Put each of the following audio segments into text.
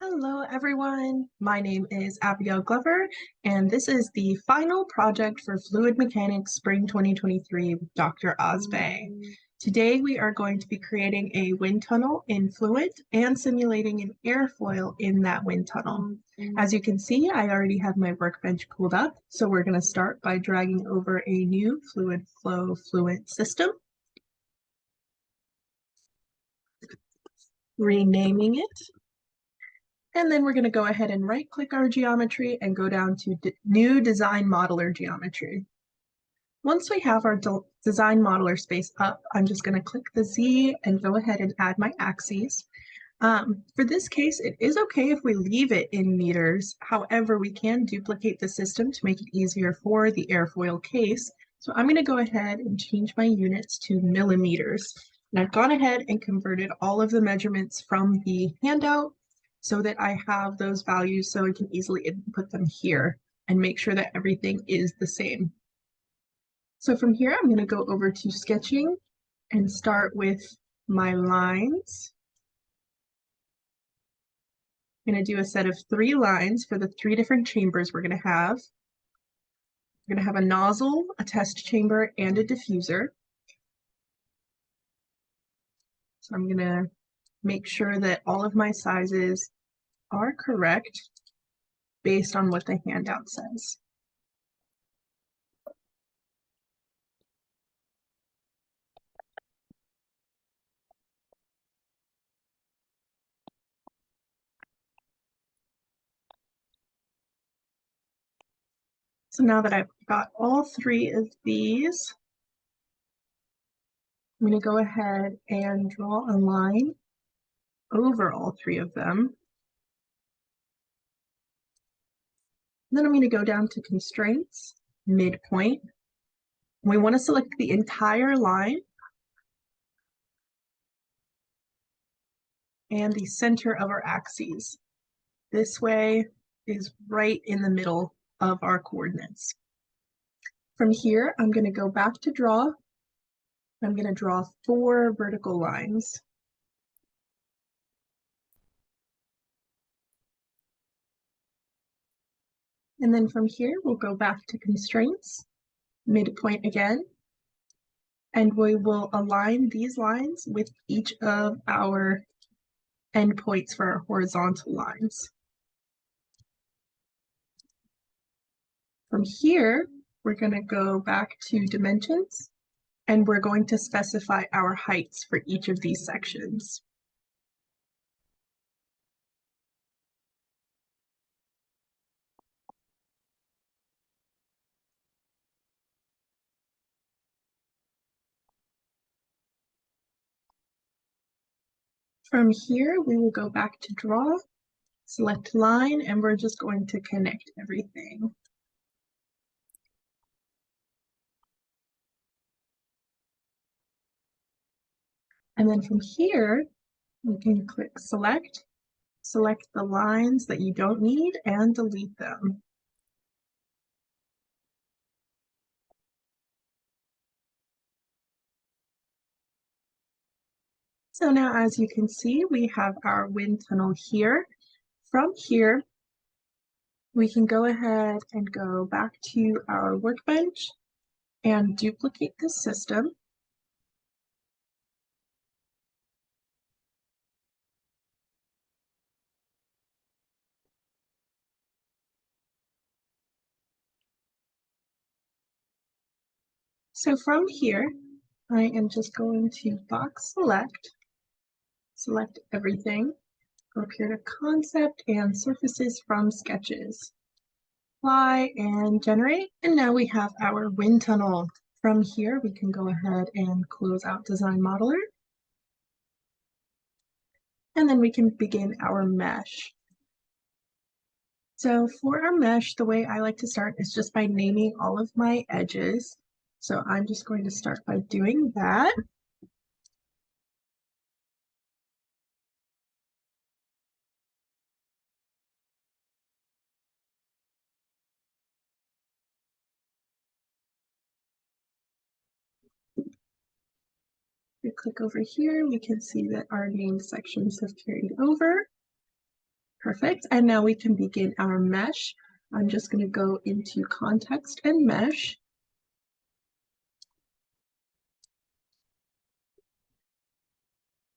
Hello, everyone. My name is Abigail Glover, and this is the final project for Fluid Mechanics Spring 2023 with Dr. Ozbay. Today, we are going to be creating a wind tunnel in Fluent and simulating an airfoil in that wind tunnel. As you can see, I already have my workbench pulled up, so we're going to start by dragging over a new fluid flow Fluent system, renaming it. And then we're going to go ahead and right-click our geometry and go down to New Design Modeler Geometry. Once we have our Design Modeler space up, I'm just going to click the Z and go ahead and add my axes. For this case, it is okay if we leave it in meters. However, we can duplicate the system to make it easier for the airfoil case. So I'm going to go ahead and change my units to millimeters. And I've gone ahead and converted all of the measurements from the handout so that I have those values so I can easily input them here and make sure that everything is the same. So from here, I'm going to go over to sketching and start with my lines. I'm going to do a set of 3 lines for the 3 different chambers we're going to have. We're going to have a nozzle, a test chamber, and a diffuser. So I'm going to make sure that all of my sizes are correct based on what the handout says. So now that I've got all 3 of these, I'm going to go ahead and draw a line over all 3 of them. Then I'm going to go down to constraints, midpoint. We want to select the entire line and the center of our axes. This way is right in the middle of our coordinates. From here, I'm going to go back to draw. I'm going to draw 4 vertical lines. And then from here, we'll go back to constraints, midpoint again, and we will align these lines with each of our endpoints for our horizontal lines. From here, we're going to go back to dimensions, and we're going to specify our heights for each of these sections. From here, we will go back to draw, select line, and we're just going to connect everything. And then from here, we can click select the lines that you don't need and delete them. So now, as you can see, we have our wind tunnel here. From here, we can go ahead and go back to our workbench and duplicate this system. So from here, I am just going to box select everything, go up here to concept and surfaces from sketches. Apply and generate, and now we have our wind tunnel. From here, we can go ahead and close out Design Modeler. And then we can begin our mesh. So for our mesh, the way I like to start is just by naming all of my edges. So I'm just going to start by doing that. We click over here, we can see that our named sections have carried over. Perfect. And now we can begin our mesh. I'm just going to go into context and mesh.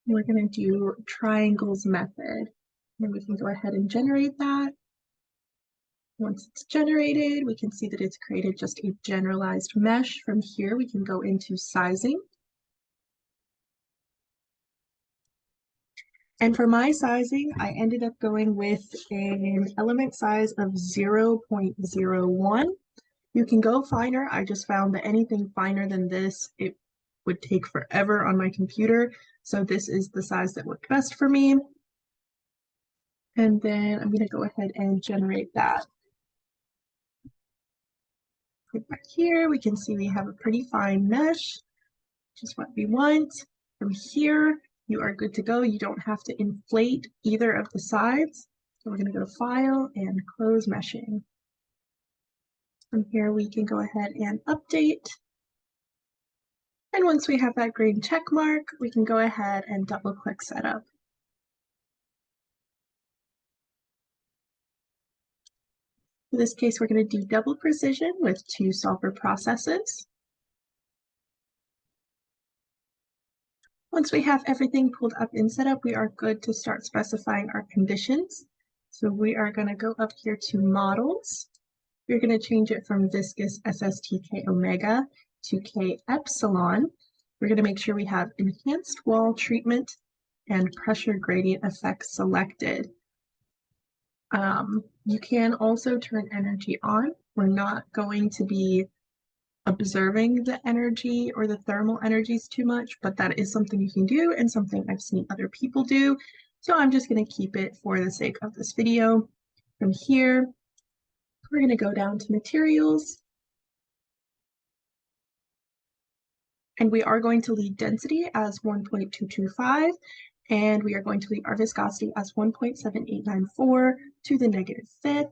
We're going to do triangles method. And we can go ahead and generate that. Once it's generated, we can see that it's created just a generalized mesh. From here, we can go into sizing. And for my sizing, I ended up going with an element size of 0.01. You can go finer. I just found that anything finer than this, it would take forever on my computer. So this is the size that worked best for me. And then I'm going to go ahead and generate that. Click back here, we can see we have a pretty fine mesh, which is what we want. From here, you are good to go. You don't have to inflate either of the sides. So we're going to go to File and Close Meshing. From here, we can go ahead and update. And once we have that green check mark, we can go ahead and double click Setup. In this case, we're going to do double precision with 2 solver processes. Once we have everything pulled up in setup, we are good to start specifying our conditions. So we are going to go up here to models. We're going to change it from viscous SSTK omega to K epsilon. We're going to make sure we have enhanced wall treatment and pressure gradient effects selected. You can also turn energy on. We're not going to be observing the energy or the thermal energies too much, but that is something you can do and something I've seen other people do. So I'm just going to keep it for the sake of this video. From here, we're going to go down to materials. And we are going to leave density as 1.225, and we are going to leave our viscosity as 1.7894 to the -5th.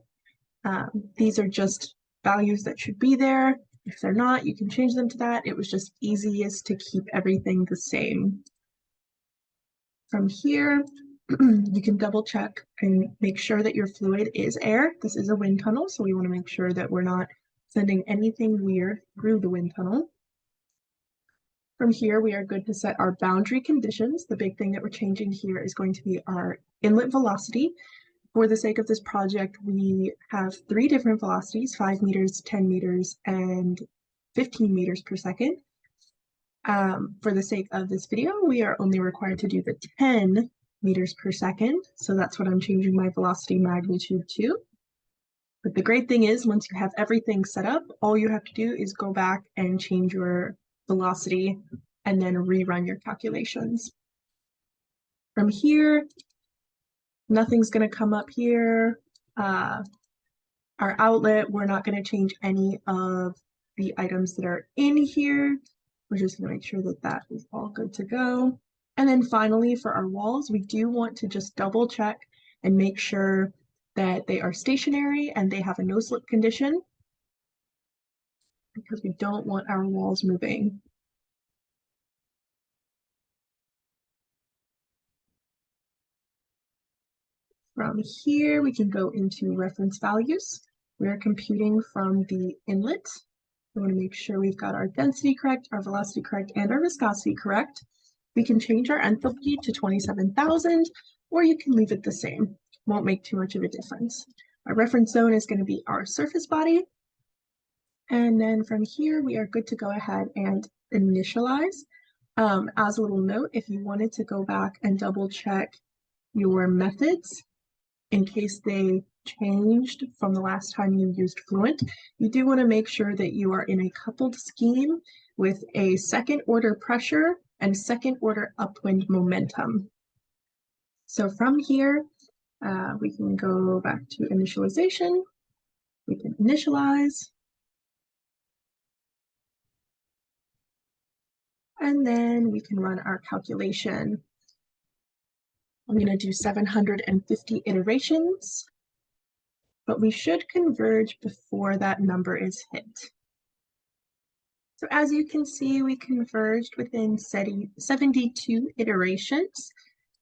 These are just values that should be there. If they're not, you can change them to that. It was just easiest to keep everything the same. From here, you can double check and make sure that your fluid is air. This is a wind tunnel, so we want to make sure that we're not sending anything weird through the wind tunnel. From here, we are good to set our boundary conditions. The big thing that we're changing here is going to be our inlet velocity. For the sake of this project, we have 3 different velocities, 5 meters, 10 meters, and 15 meters per second. For the sake of this video, we are only required to do the 10 meters per second. So that's what I'm changing my velocity magnitude to. But the great thing is, once you have everything set up, all you have to do is go back and change your velocity and then rerun your calculations. From here, nothing's going to come up here. Our outlet, we're not going to change any of the items that are in here. We're just going to make sure that that is all good to go. And then finally, for our walls, we do want to just double check and make sure that they are stationary and they have a no-slip condition, because we don't want our walls moving. From here, we can go into reference values. We are computing from the inlet. We want to make sure we've got our density correct, our velocity correct, and our viscosity correct. We can change our enthalpy to 27,000, or you can leave it the same. Won't make too much of a difference. Our reference zone is going to be our surface body. And then from here, we are good to go ahead and initialize. As a little note, if you wanted to go back and double check your methods, in case they changed from the last time you used Fluent, you do want to make sure that you are in a coupled scheme with a second order pressure and second order upwind momentum. So from here, we can go back to initialization. We can initialize. And then we can run our calculation. I'm going to do 750 iterations, but we should converge before that number is hit. So as you can see, we converged within 72 iterations.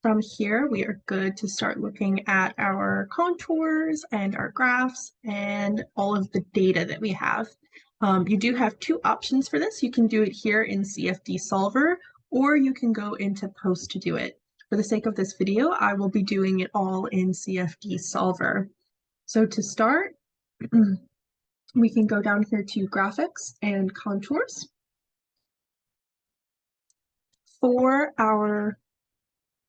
From here, we are good to start looking at our contours and our graphs and all of the data that we have. You do have two options for this. You can do it here in CFD Solver, or you can go into Post to do it. For the sake of this video, I will be doing it all in CFD Solver. So to start, we can go down here to Graphics and Contours. For our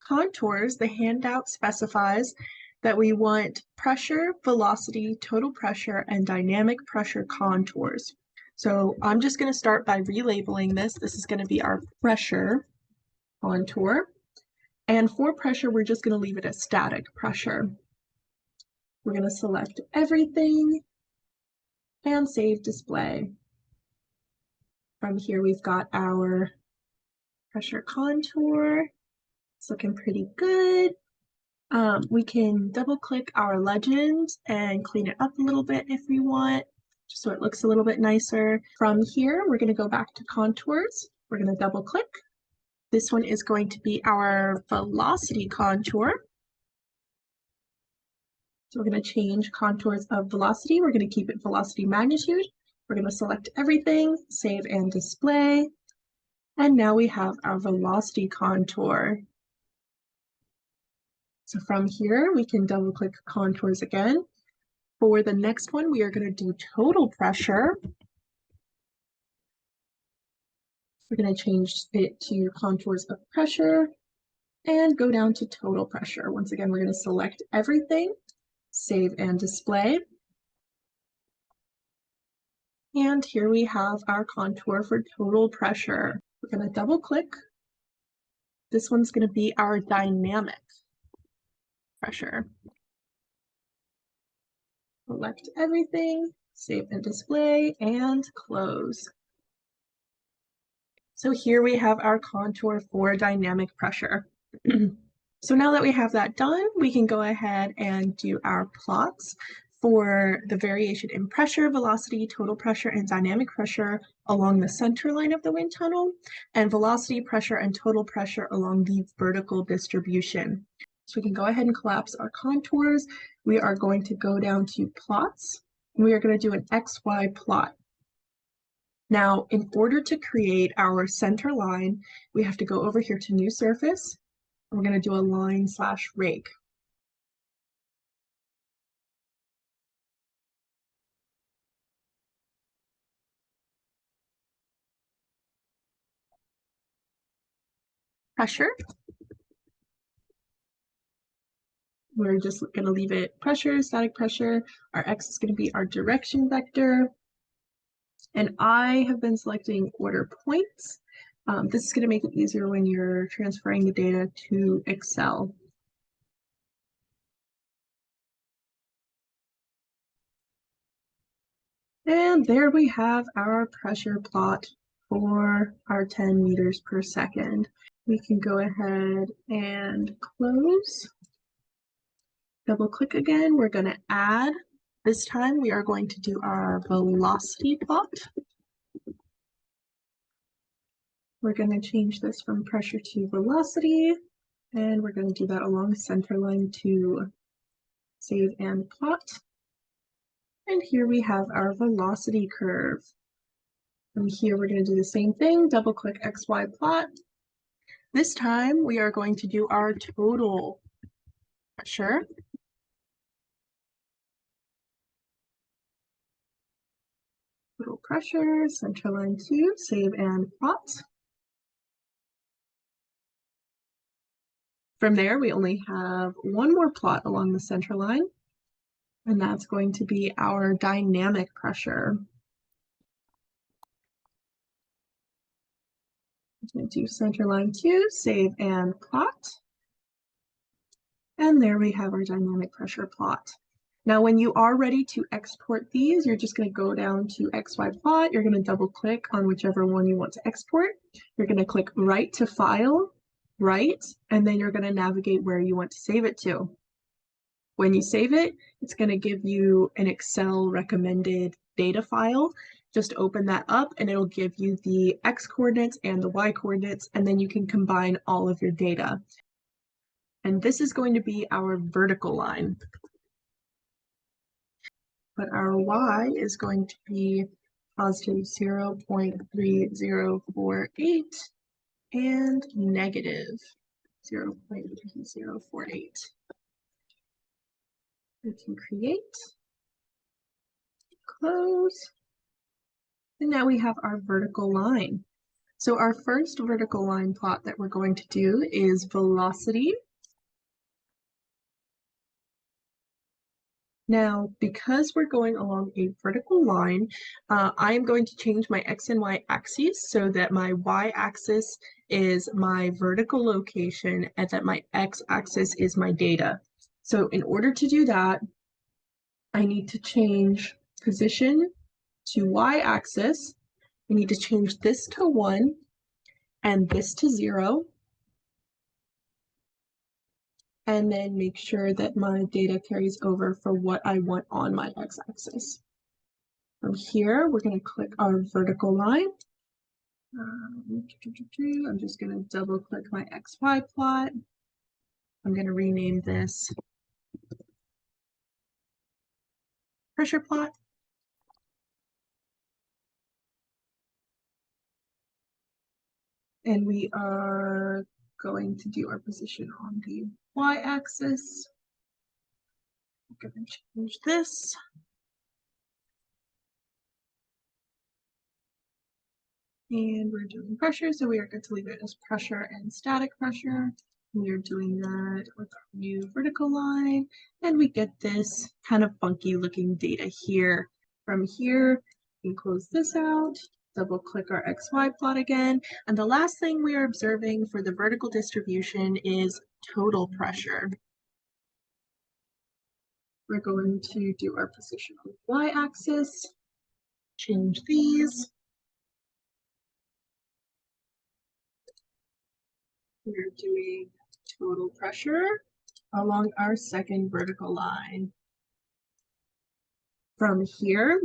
contours, the handout specifies that we want pressure, velocity, total pressure, and dynamic pressure contours. So I'm just going to start by relabeling this. This is going to be our pressure contour. And for pressure, we're just going to leave it as static pressure. We're going to select everything and save display. From here, we've got our pressure contour. It's looking pretty good. We can double click our legend and clean it up a little bit if we want, just so it looks a little bit nicer. From here, we're going to go back to contours. We're going to double click. This one is going to be our velocity contour. So we're going to change contours of velocity. We're going to keep it velocity magnitude. We're going to select everything, save and display. And now we have our velocity contour. So from here, we can double click contours again. For the next one, we are going to do total pressure. We're going to change it to contours of pressure and go down to total pressure. Once again, we're going to select everything, save and display. And here we have our contour for total pressure. We're going to double click. This one's going to be our dynamic pressure. Select everything, save and display, and close. So here we have our contour for dynamic pressure. So now that we have that done, we can go ahead and do our plots for the variation in pressure, velocity, total pressure, and dynamic pressure along the center line of the wind tunnel, and velocity, pressure, and total pressure along the vertical distribution. So we can go ahead and collapse our contours. We are going to go down to plots, and we are going to do an XY plot. Now, in order to create our center line, we have to go over here to New Surface. We're going to do a line/rake. Pressure. We're just going to leave it pressure, static pressure. Our X is going to be our direction vector. And I have been selecting order points. This is going to make it easier when you're transferring the data to Excel. And there we have our pressure plot for our 10 meters per second. We can go ahead and close. Double click again. We're going to add. This time we are going to do our velocity plot. We're going to change this from pressure to velocity, and we're going to do that along center line to save and plot. And here we have our velocity curve. And here we're going to do the same thing, double click XY plot. This time we are going to do our total pressure. Total pressure, center line 2, save and plot. From there, we only have one more plot along the center line, and that's going to be our dynamic pressure. I'm going to do center line 2, save and plot. And there we have our dynamic pressure plot. Now, when you are ready to export these, you're just going to go down to XY plot. You're going to double click on whichever one you want to export. You're going to click Write to File, Write, and then you're going to navigate where you want to save it to. When you save it, it's going to give you an Excel recommended data file. Just open that up and it'll give you the X coordinates and the Y coordinates, and then you can combine all of your data. And this is going to be our vertical line. But our y is going to be positive 0.3048 and negative 0.3048. We can create, close, and now we have our vertical line. So our first vertical line plot that we're going to do is velocity. Now, because we're going along a vertical line, I am going to change my x and y axes so that my y-axis is my vertical location and that my x-axis is my data. So in order to do that, I need to change position to y-axis. I need to change this to 1 and this to 0. And then make sure that my data carries over for what I want on my x-axis. From here, we're going to click our vertical line. I'm just going to double click my XY plot. I'm going to rename this pressure plot. And we are going to do our position on the y-axis. I'm going to change this. And we're doing pressure, so we are going to leave it as pressure and static pressure. We are doing that with our new vertical line, and we get this kind of funky looking data here. From here, we can close this out, double click our XY plot again, and the last thing we are observing for the vertical distribution is total pressure. We're going to do our position on the y-axis, change these. We're doing total pressure along our second vertical line. From here,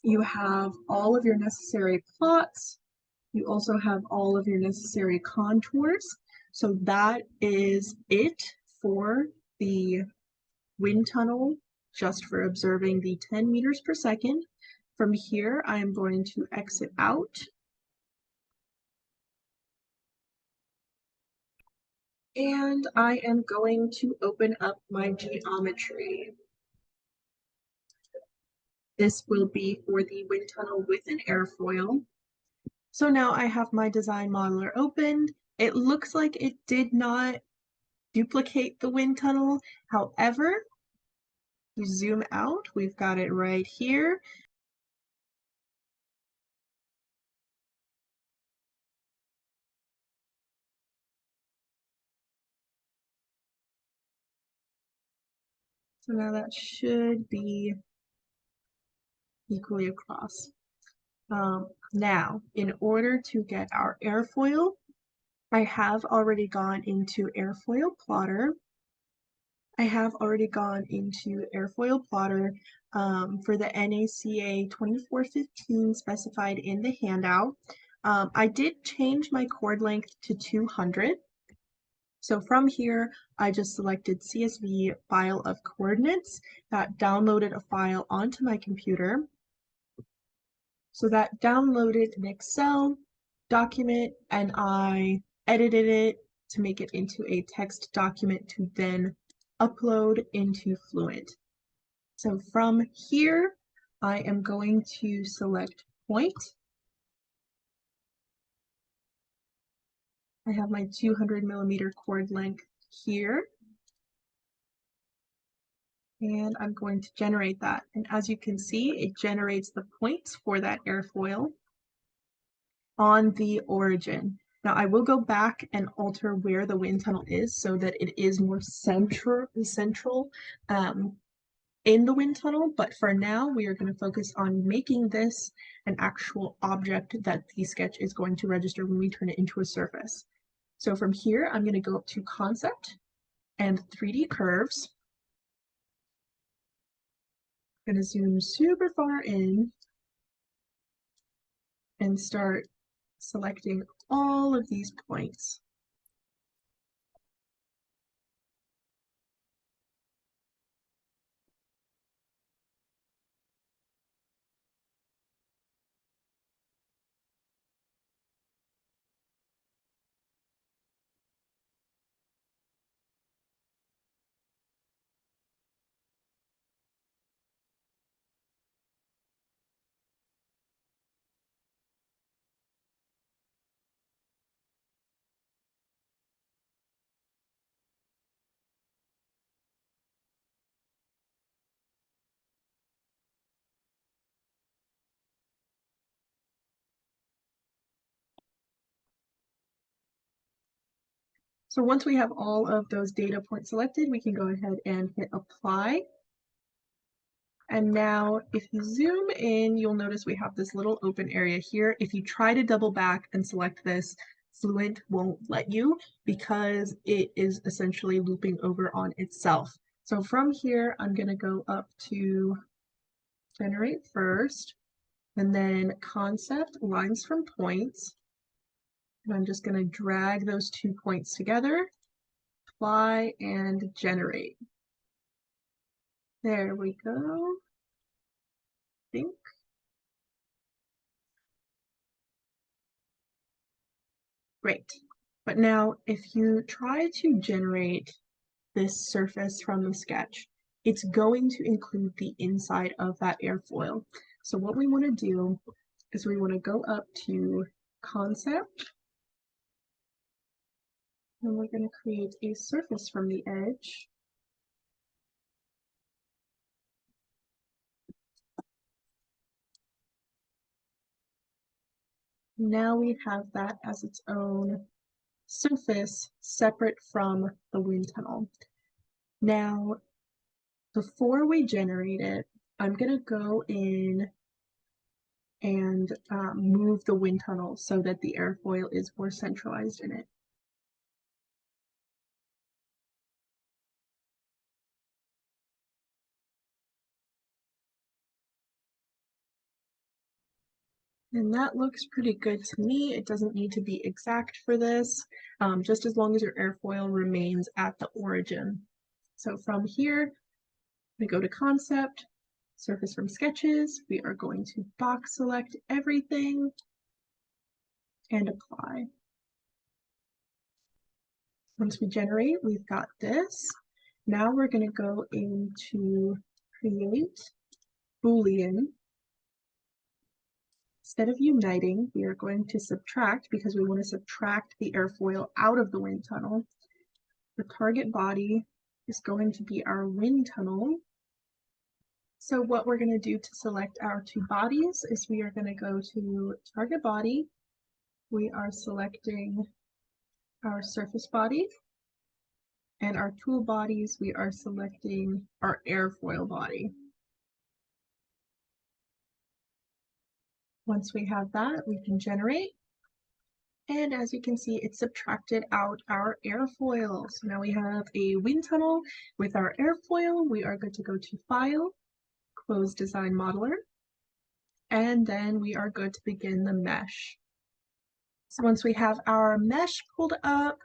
you have all of your necessary plots. You also have all of your necessary contours. So that is it for the wind tunnel, just for observing the 10 meters per second. From here, I am going to exit out. And I am going to open up my geometry. This will be for the wind tunnel with an airfoil. So now I have my design modeler opened. It looks like it did not duplicate the wind tunnel. However, you zoom out, we've got it right here. So now that should be equally across. Now, in order to get our airfoil, I have already gone into Airfoil Plotter. I have already gone into Airfoil Plotter for the NACA 2415 specified in the handout. I did change my chord length to 200. So from here, I just selected CSV file of coordinates that downloaded a file onto my computer. So that downloaded an Excel document, and I edited it to make it into a text document to then upload into Fluent. So from here, I am going to select point. I have my 200 millimeter chord length here. And I'm going to generate that. And as you can see, it generates the points for that airfoil on the origin. Now I will go back and alter where the wind tunnel is so that it is more central in the wind tunnel, but for now we are going to focus on making this an actual object that the sketch is going to register when we turn it into a surface. So from here, I'm going to go up to Concept and 3D Curves. I'm going to zoom super far in and start selecting all of these points. So once we have all of those data points selected, we can go ahead and hit apply. And now if you zoom in, you'll notice we have this little open area here. If you try to double back and select this, Fluent won't let you because it is essentially looping over on itself. So from here, I'm going to go up to generate first, and then concept lines from points. And I'm just going to drag those 2 points together, apply, and generate. There we go. I think. Great. But now if you try to generate this surface from the sketch, it's going to include the inside of that airfoil. So what we want to do is we want to go up to concept, and we're going to create a surface from the edge. Now we have that as its own surface separate from the wind tunnel. Now, before we generate it, I'm going to go in and move the wind tunnel so that the airfoil is more centralized in it. And that looks pretty good to me. It doesn't need to be exact for this, just as long as your airfoil remains at the origin. So from here, we go to concept, surface from sketches. We are going to box select everything and apply. Once we generate, we've got this. Now we're going to go into create Boolean. Instead of uniting, we are going to subtract because we want to subtract the airfoil out of the wind tunnel. The target body is going to be our wind tunnel. So what we're going to do to select our 2 bodies is we are going to go to target body. We are selecting our surface body, and our tool bodies, we are selecting our airfoil body. Once we have that, we can generate. And as you can see, it subtracted out our airfoil. So now we have a wind tunnel with our airfoil. We are good to go to File, Close Design Modeler, and then we are good to begin the mesh. So once we have our mesh pulled up,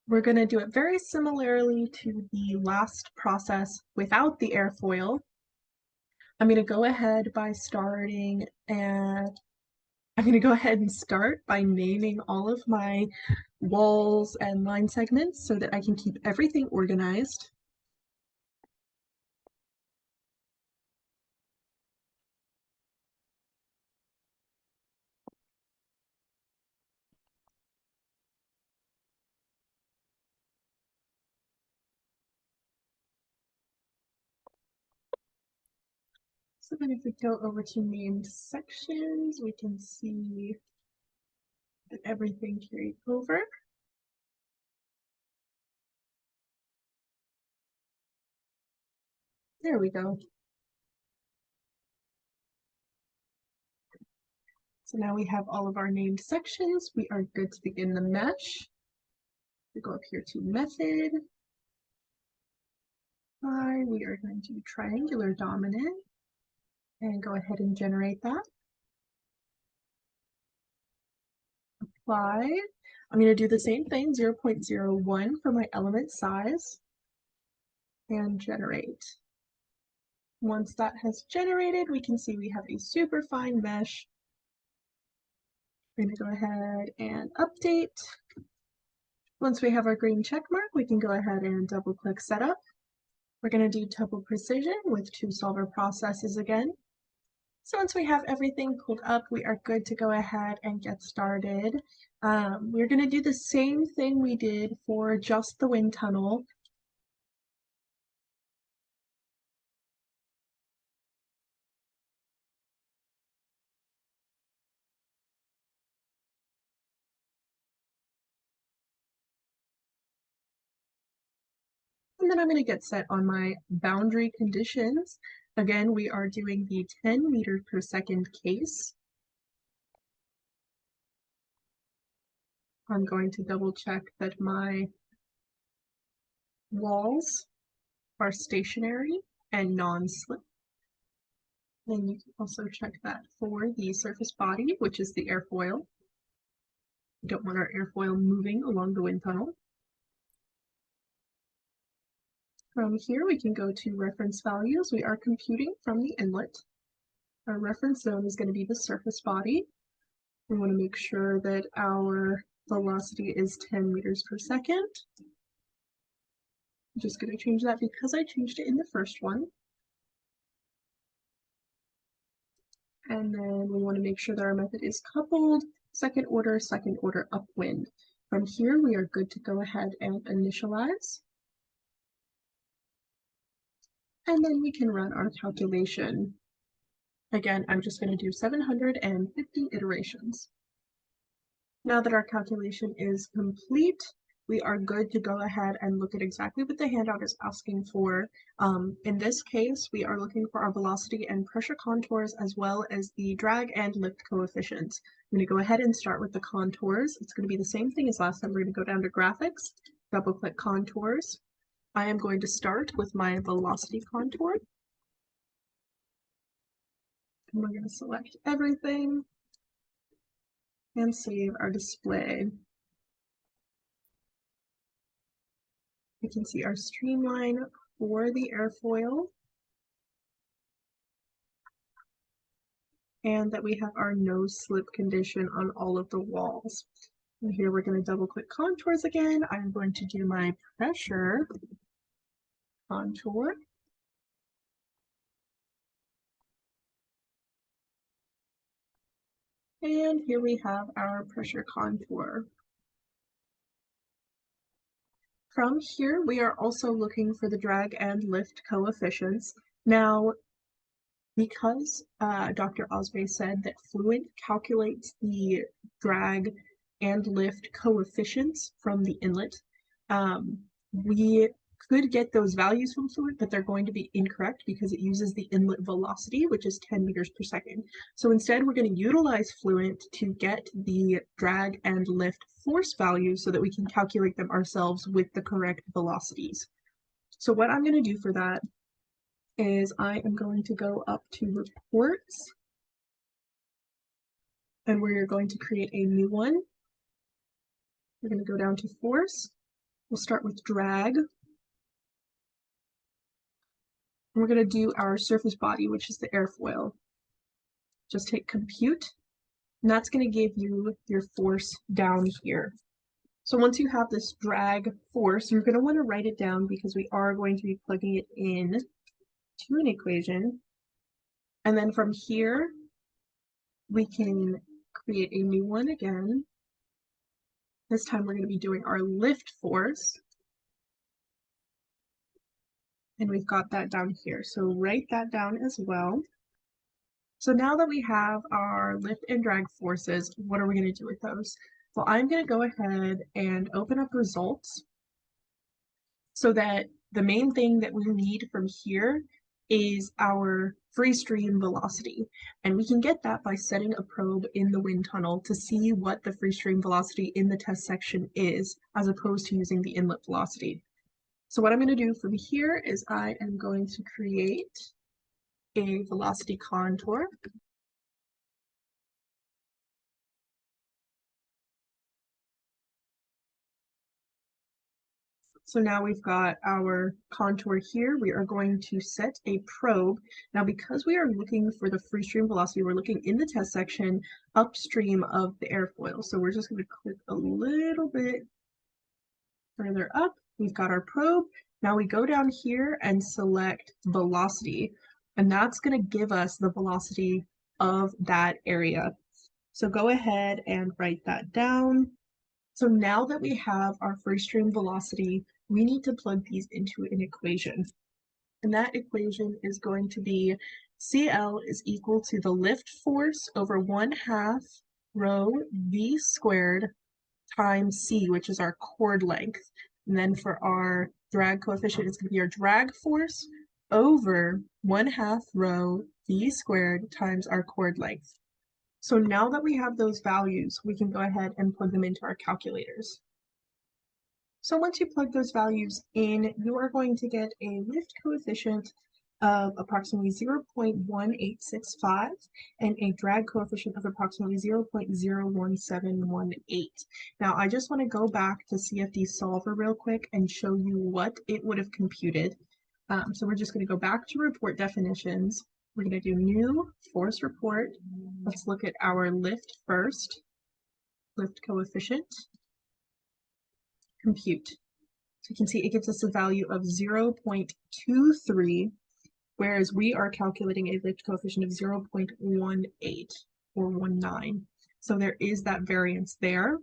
we're going to do it very similarly to the last process without the airfoil. I'm going to go ahead by starting and I'm going to go ahead and start by naming all of my walls and line segments so that I can keep everything organized. So then if we go over to named sections, we can see that everything carried over. There we go. So now we have all of our named sections. We are good to begin the mesh. We go up here to method. We are going to do triangular dominant and go ahead and generate that. Apply. I'm going to do the same thing, 0.01 for my element size, and generate. Once that has generated, we can see we have a superfine mesh. We're going to go ahead and update. Once we have our green check mark, we can go ahead and double click setup. We're going to do double precision with 2 solver processes again. So once we have everything pulled up, we are good to go ahead and get started. We're going to do the same thing we did for just the wind tunnel. And then I'm going to get set on my boundary conditions. Again, we are doing the 10 meters per second case. I'm going to double check that my walls are stationary and non-slip. Then you can also check that for the surface body, which is the airfoil. We don't want our airfoil moving along the wind tunnel. From here, we can go to reference values. We are computing from the inlet. Our reference zone is going to be the surface body. We want to make sure that our velocity is 10 meters per second. I'm just going to change that because I changed it in the first one. And then we want to make sure that our method is coupled, second order upwind. From here, we are good to go ahead and initialize. And then we can run our calculation. Again, I'm just going to do 750 iterations. Now that our calculation is complete, we are good to go ahead and look at exactly what the handout is asking for. In this case, we are looking for our velocity and pressure contours as well as the drag and lift coefficients. I'm going to go ahead and start with the contours. It's going to be the same thing as last time. We're going to go down to graphics, double click contours. I am going to start with my velocity contour. And we're going to select everything and save our display. We can see our streamline for the airfoil and that we have our no slip condition on all of the walls. And here we're going to double click contours again. I'm going to do my pressure contour. And here we have our pressure contour. From here, we are also looking for the drag and lift coefficients. Now, because Dr. Ozbay said that Fluent calculates the drag and lift coefficients from the inlet, we could get those values from Fluent, but they're going to be incorrect because it uses the inlet velocity, which is 10 meters per second. So instead, we're going to utilize Fluent to get the drag and lift force values so that we can calculate them ourselves with the correct velocities. So what I'm going to do for that is I am going to go up to reports, and we're going to create a new one. We're going to go down to force. We'll start with drag. And we're going to do our surface body, which is the airfoil. Just hit compute, and that's going to give you your force down here. So once you have this drag force, you're going to want to write it down because we are going to be plugging it in to an equation. And then from here, we can create a new one again. This time we're going to be doing our lift force. And we've got that down here. So write that down as well. So now that we have our lift and drag forces, what are we going to do with those? Well, I'm going to go ahead and open up results so that the main thing that we need from here is our free stream velocity. And we can get that by setting a probe in the wind tunnel to see what the free stream velocity in the test section is, as opposed to using the inlet velocity. So what I'm going to do from here is I am going to create a velocity contour. So now we've got our contour here. We are going to set a probe. Now, because we are looking for the free stream velocity, we're looking in the test section upstream of the airfoil. So we're just going to click a little bit further up. We've got our probe. Now we go down here and select velocity, and that's going to give us the velocity of that area. So go ahead and write that down. So now that we have our free stream velocity, we need to plug these into an equation. And that equation is going to be CL is equal to the lift force over 1/2 rho V squared times C, which is our chord length. And then for our drag coefficient is going to be our drag force over 1/2 rho v squared times our chord length. So now that we have those values, we can go ahead and plug them into our calculators. So once you plug those values in, you are going to get a lift coefficient of approximately 0.1865 and a drag coefficient of approximately 0.01718. Now I just want to go back to CFD Solver real quick and show you what it would have computed. So we're just going to go back to report definitions. We're going to do new force report. Let's look at our lift first. Lift coefficient. Compute. So you can see it gives us a value of 0.23, whereas we are calculating a lift coefficient of 0.18 or 19. So there is that variance there.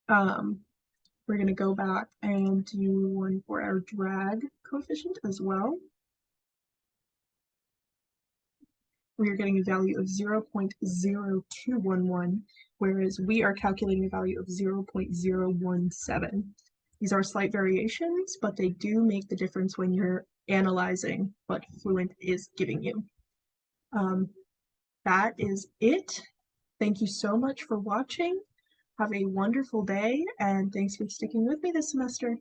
We're going to go back and do one for our drag coefficient as well. We are getting a value of 0.0211, whereas we are calculating a value of 0.017. These are slight variations, but they do make the difference when you're analyzing what Fluent is giving you. That is it. Thank you so much for watching. Have a wonderful day, and thanks for sticking with me this semester.